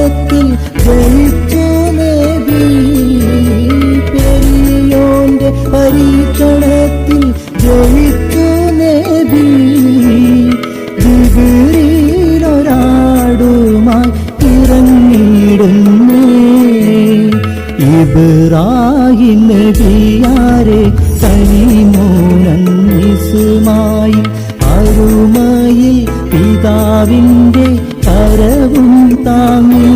പരീക്ഷണത്തിൽ ജയിച്ചു നബി, പെരിയോന്റെ പരീക്ഷണത്തിൽ ജയിച്ചു നബി. ജിബ്രീലൊരാടുമായി ഇറങ്ങിയിടുന്നേ, ഇബ്രാഹിം നബിയാരെ കനിമോനന്നിസുമായി അരുമയിൽ പിതാവിൻ്റെ കരവും താങ്ങി.